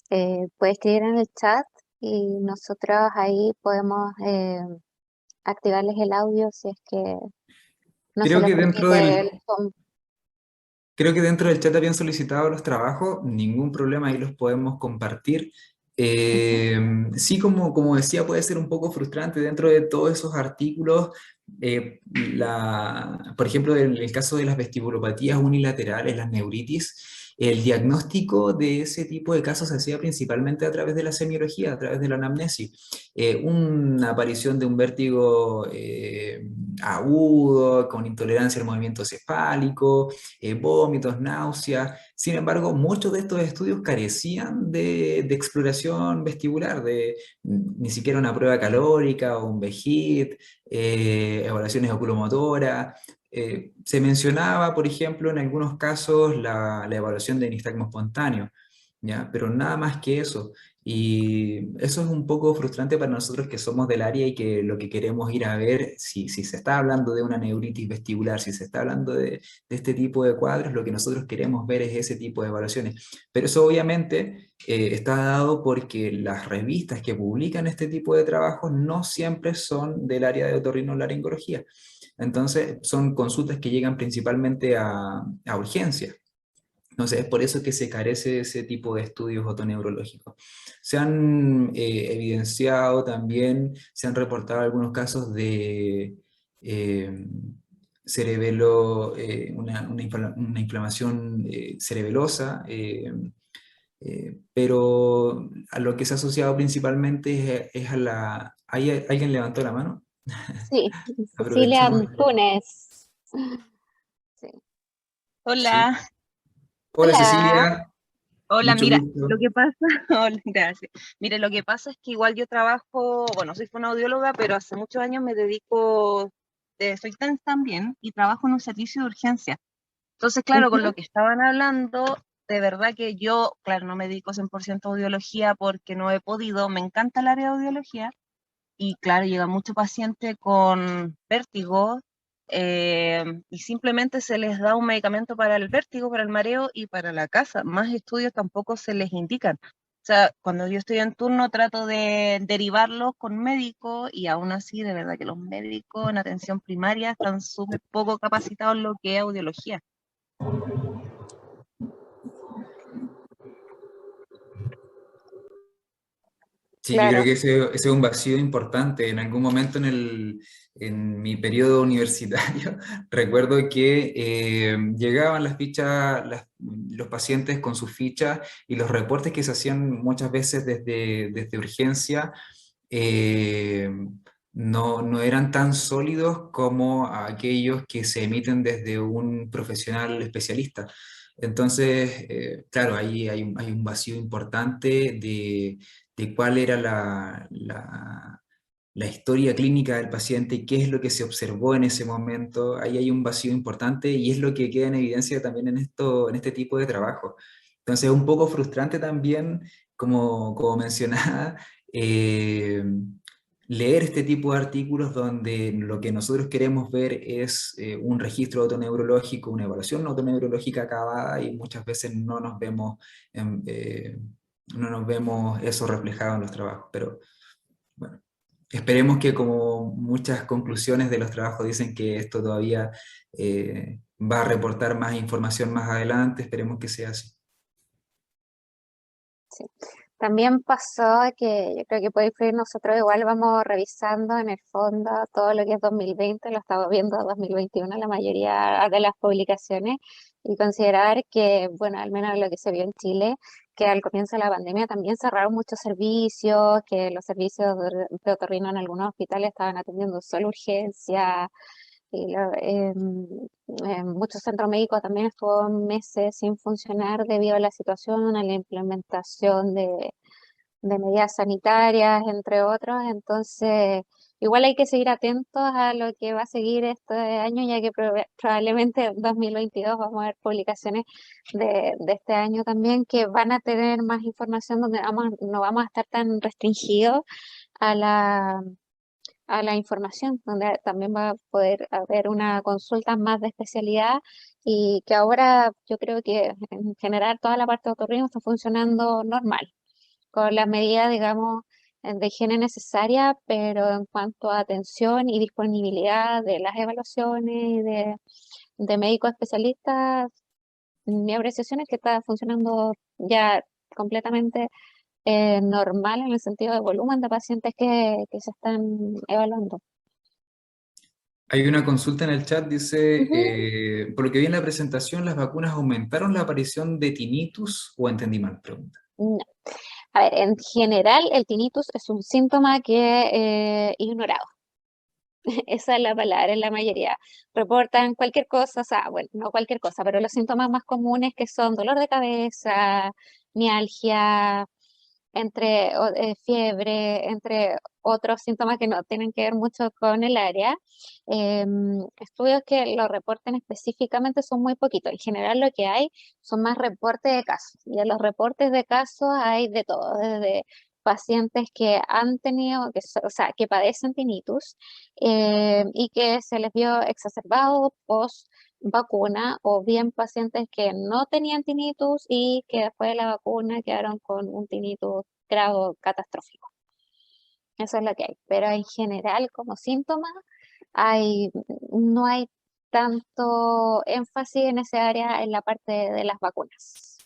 puede escribir en el chat y nosotros ahí podemos activarles el audio si es que no se Creo les que permite el Creo que dentro del chat habían solicitado los trabajos, ningún problema, ahí los podemos compartir. Sí, como decía, puede ser un poco frustrante dentro de todos esos artículos. Por ejemplo, en el caso de las vestibulopatías unilaterales, las neuritis, El diagnóstico de ese tipo de casos se hacía principalmente a través de la semiología, a través de la anamnesis. Una aparición de un vértigo agudo, con intolerancia al movimiento cefálico, vómitos, náuseas. Sin embargo, muchos de estos estudios carecían de exploración vestibular, de ni siquiera una prueba calórica o un VGIT, evaluaciones oculomotoras. Se mencionaba, por ejemplo, en algunos casos la evaluación de nistagmo espontáneo, ¿ya? Pero nada más que eso. Y eso es un poco frustrante para nosotros que somos del área y que lo que queremos ir a ver, si se está hablando de una neuritis vestibular, si se está hablando de este tipo de cuadros, lo que nosotros queremos ver es ese tipo de evaluaciones. Pero eso obviamente está dado porque las revistas que publican este tipo de trabajos no siempre son del área de otorrinolaringología. Entonces, son consultas que llegan principalmente a urgencia. Entonces, es por eso que se carece de ese tipo de estudios otoneurológicos. Se han evidenciado también, se han reportado algunos casos de eh, cerebelo, una inflamación cerebelosa, pero a lo que se ha asociado principalmente es a la... ¿Alguien levantó la mano? Sí, Cecilia Aprovechemos. Antunes. Sí. Sí. Hola, Hola Hola. Cecilia, hola, mucho mira, lo gusto. que pasa, hola, gracias. Mire, lo que pasa es que igual yo trabajo, bueno, soy fonoaudióloga, pero hace muchos años me dedico, soy TENS también y trabajo en un servicio de urgencia. Entonces, claro, con lo Ujú. que estaban hablando, de verdad que yo, claro, no me dedico 100% a audiología porque no he podido, me encanta el área de audiología, y claro, llega mucho paciente con vértigo y simplemente se les da un medicamento para el vértigo, para el mareo y para la casa. Más estudios tampoco se les indican. O sea, cuando yo estoy en turno trato de derivarlos con médicos y aún así, de verdad que los médicos en atención primaria están súper poco capacitados en lo que es audiología. Sí, yo creo Claro. que ese es un vacío importante. En algún momento en mi periodo universitario, recuerdo que llegaban las fichas, los pacientes con sus fichas y los reportes que se hacían muchas veces desde urgencia eh, no eran tan sólidos como aquellos que se emiten desde un profesional especialista. Entonces, claro, ahí hay un vacío importante de cuál era la historia clínica del paciente, qué es lo que se observó en ese momento. Ahí hay un vacío importante y es lo que queda en evidencia también en este tipo de trabajo. Entonces, es un poco frustrante también, como mencionaba, eh, leer este tipo de artículos donde lo que nosotros queremos ver es un registro autoneurológico, una evaluación autoneurológica acabada y muchas veces en, eh, no nos vemos eso reflejado en los trabajos, pero bueno, esperemos que como muchas conclusiones de los trabajos dicen que esto todavía va a reportar más información más adelante, esperemos que sea así. Sí. También pasó que yo creo que puede influir, nosotros igual vamos revisando en el fondo todo lo que es 2020, lo estamos viendo 2021, la mayoría de las publicaciones, y considerar que, bueno, al menos lo que se vio en Chile, que al comienzo de la pandemia también cerraron muchos servicios, que los servicios de otorrino en algunos hospitales estaban atendiendo solo urgencia, y muchos centros médicos también estuvo meses sin funcionar debido a la situación, a la implementación de medidas sanitarias, entre otros. Entonces, igual hay que seguir atentos a lo que va a seguir este año, ya que probablemente en 2022 vamos a ver publicaciones de este año también que van a tener más información donde no vamos a estar tan restringidos a la información, donde también va a poder haber una consulta más de especialidad y que ahora yo creo que en general toda la parte de otorrino está funcionando normal, con las medidas, digamos, de higiene necesaria, pero en cuanto a atención y disponibilidad de las evaluaciones y de médicos especialistas, mi apreciación es que está funcionando ya completamente normal en el sentido de volumen de pacientes que se están evaluando. Hay una consulta en el chat, dice, Ujú. por lo que vi en la presentación, ¿las vacunas aumentaron la aparición de tinnitus o entendí mal? Pregunta. No. A ver, en general el tinnitus es un síntoma que ignorado. Esa es la palabra, en la mayoría. Reportan cualquier cosa, o sea, bueno, no cualquier cosa, pero los síntomas más comunes que son dolor de cabeza, mialgia, fiebre, entre otros síntomas que no tienen que ver mucho con el área. Estudios que lo reporten específicamente son muy poquitos. En general lo que hay son más reportes de casos. Y en los reportes de casos hay de todo, desde pacientes que han tenido, o sea, que padecen tinnitus y que se les vio exacerbado post vacuna, o bien pacientes que no tenían tinnitus y que después de la vacuna quedaron con un tinnitus grado catastrófico. Eso es lo que hay. Pero en general, como síntoma, hay, no hay tanto énfasis en esa área en la parte de las vacunas.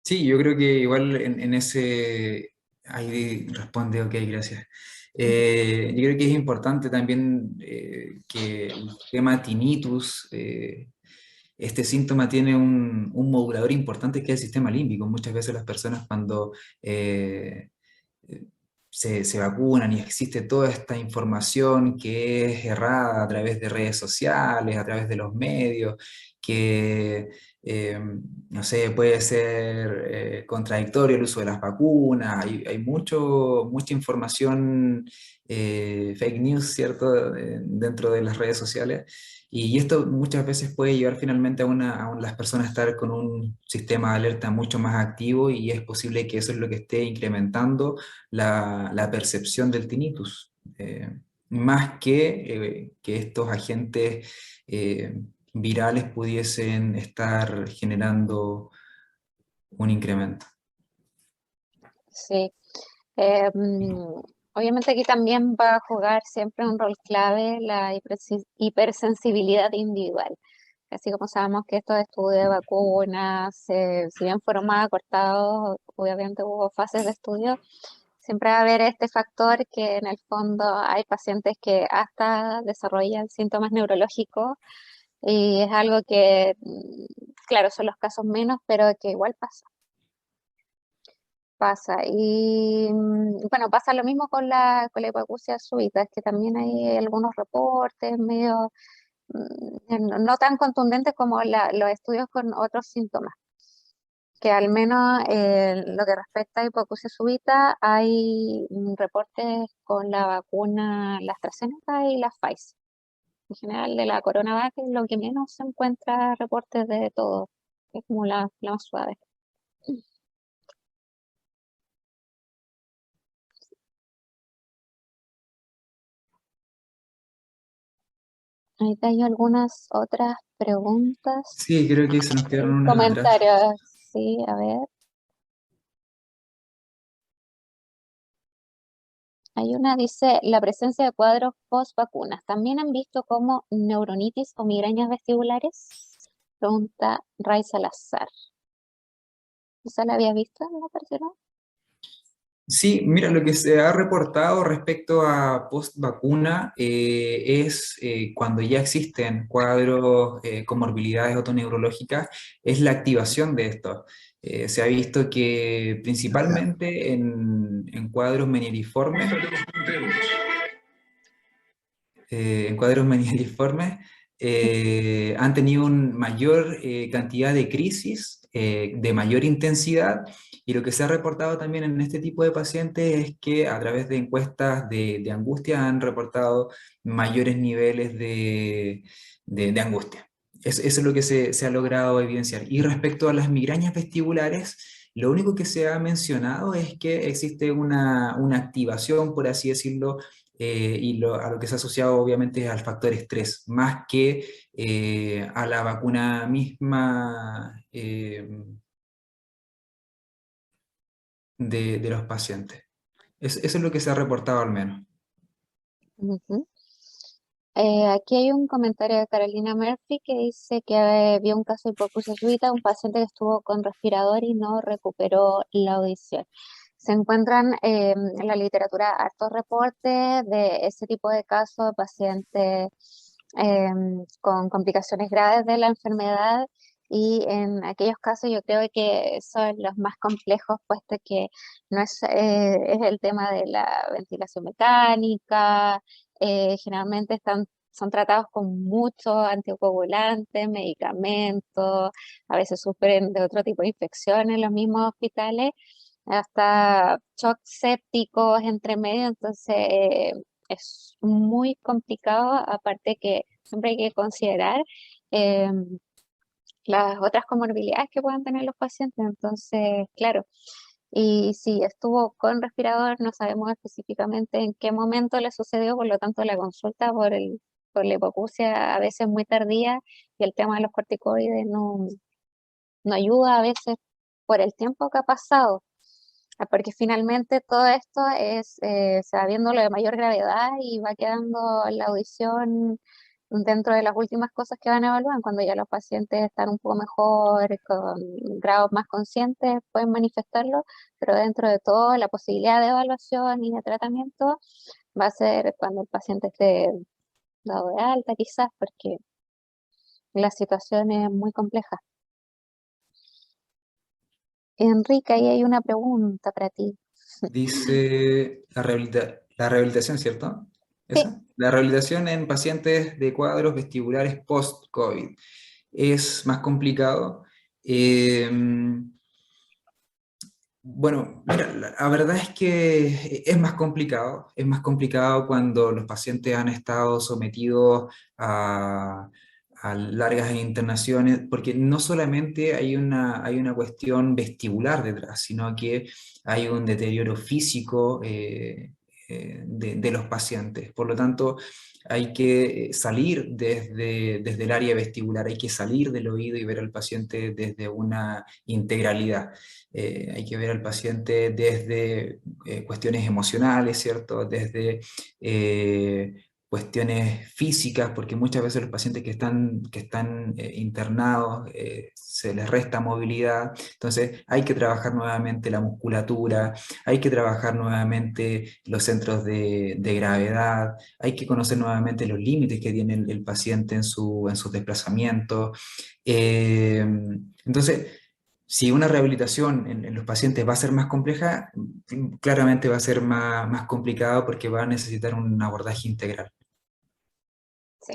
Sí, yo creo que igual en ese, ahí responde, ok, gracias. Yo creo que es importante también que el tema tinnitus, este síntoma tiene un modulador importante que es el sistema límbico. Muchas veces las personas cuando eh, se vacunan y existe toda esta información que es errada a través de redes sociales, a través de los medios, que, no sé, puede ser contradictorio el uso de las vacunas, hay mucha información fake news, ¿cierto?, dentro de las redes sociales. Y esto muchas veces puede llevar finalmente a las personas a estar con un sistema de alerta mucho más activo y es posible que eso es lo que esté incrementando la percepción del tinnitus, más que estos agentes virales pudiesen estar generando un incremento. Sí. Obviamente aquí también va a jugar siempre un rol clave la hipersensibilidad individual. Así como sabemos que estos estudios de vacunas, si bien fueron más acortados, obviamente hubo fases de estudio, siempre va a haber este factor que en el fondo hay pacientes que hasta desarrollan síntomas neurológicos y es algo que, claro, son los casos menos, pero que igual pasa. Y bueno, pasa lo mismo con la hipoacusia súbita, es que también hay algunos reportes medio no tan contundentes como los estudios con otros síntomas, que al menos lo que respecta a hipoacusia súbita hay reportes con la vacuna, la AstraZeneca y la Pfizer. En general de la CoronaVac es lo que menos se encuentra reportes de todo, que es como la más suave. Ahí hay algunas otras preguntas, Sí, creo que se nos quedaron unas atrás. comentarios, sí, a ver. Hay una, dice, la presencia de cuadros post vacunas. ¿También han visto como neuronitis o migrañas vestibulares? Pregunta Ray Salazar. ¿Esa la había visto? ¿No parece, no? Sí, mira, lo que se ha reportado respecto a post vacuna es cuando ya existen cuadros, comorbilidades autoneurológicas, es la activación de estos. Se ha visto que principalmente en cuadros menieriformes, han tenido una mayor cantidad de crisis, de mayor intensidad, y lo que se ha reportado también en este tipo de pacientes es que a través de encuestas de angustia han reportado mayores niveles de angustia. Eso es lo que se ha logrado evidenciar. Y respecto a las migrañas vestibulares, lo único que se ha mencionado es que existe una activación, por así decirlo, y a lo que se ha asociado obviamente es al factor estrés, más que a la vacuna misma de los pacientes. Eso es lo que se ha reportado al menos. Ujú. Aquí hay un comentario de Carolina Murphy que dice que vio un caso de hipoacusia súbita, un paciente que estuvo con respirador y no recuperó la audición. Se encuentran en la literatura hartos reportes de ese tipo de casos, de pacientes con complicaciones graves de la enfermedad, y en aquellos casos yo creo que son los más complejos, puesto que no es el tema de la ventilación mecánica. Generalmente son tratados con muchos anticoagulantes, medicamentos, a veces sufren de otro tipo de infecciones en los mismos hospitales, hasta shock sépticos entre medio. Entonces es muy complicado, aparte que siempre hay que considerar las otras comorbilidades que puedan tener los pacientes. Entonces, claro, y si estuvo con respirador, no sabemos específicamente en qué momento le sucedió, por lo tanto la consulta por la hipoacusia a veces muy tardía, y el tema de los corticoides no ayuda a veces por el tiempo que ha pasado, porque finalmente todo esto se va viendo lo de mayor gravedad y va quedando la audición dentro de las últimas cosas que van a evaluar. Cuando ya los pacientes están un poco mejor, con grados más conscientes, pueden manifestarlo, pero dentro de todo la posibilidad de evaluación y de tratamiento va a ser cuando el paciente esté dado de alta, quizás, porque la situación es muy compleja. Enrique, ahí hay una pregunta para ti. Dice la rehabilitación, ¿cierto? Sí. ¿Esa? La rehabilitación en pacientes de cuadros vestibulares post-COVID es más complicado. Bueno, mira, la verdad es que es más complicado cuando los pacientes han estado sometidos a largas internaciones, porque no solamente hay una cuestión vestibular detrás, sino que hay un deterioro físico de los pacientes. Por lo tanto, hay que salir desde el área vestibular, hay que salir del oído y ver al paciente desde una integralidad. Hay que ver al paciente desde cuestiones emocionales, ¿cierto? Desde cuestiones físicas, porque muchas veces los pacientes que están internados se les resta movilidad, entonces hay que trabajar nuevamente la musculatura, hay que trabajar nuevamente los centros de gravedad, hay que conocer nuevamente los límites que tiene el paciente en sus desplazamientos. Entonces, si una rehabilitación en los pacientes va a ser más compleja, claramente va a ser más complicado porque va a necesitar un abordaje integral. Sí.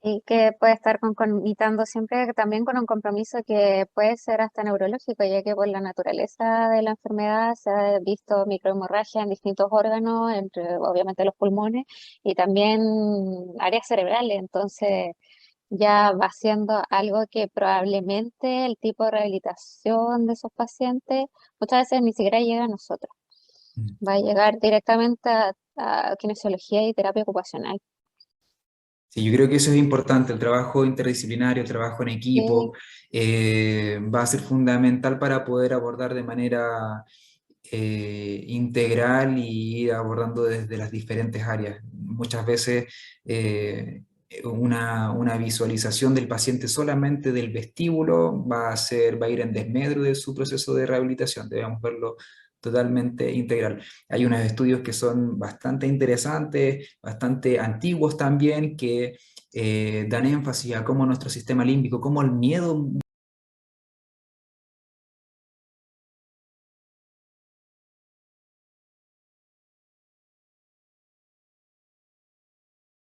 Y que puede estar concomitando siempre también con un compromiso que puede ser hasta neurológico, ya que por la naturaleza de la enfermedad se ha visto microhemorragia en distintos órganos, entre obviamente los pulmones y también áreas cerebrales. Entonces ya va siendo algo que probablemente el tipo de rehabilitación de esos pacientes muchas veces ni siquiera llega a nosotros. Va a llegar directamente a kinesiología y terapia ocupacional. Sí, yo creo que eso es importante, el trabajo interdisciplinario, el trabajo en Sí, equipo, va a ser fundamental para poder abordar de manera integral y ir abordando desde las diferentes áreas. Muchas veces una visualización del paciente solamente del vestíbulo va a ir en desmedro de su proceso de rehabilitación. Debemos verlo totalmente integral. Hay unos estudios que son bastante interesantes, bastante antiguos también, que dan énfasis a cómo nuestro sistema límbico, cómo el miedo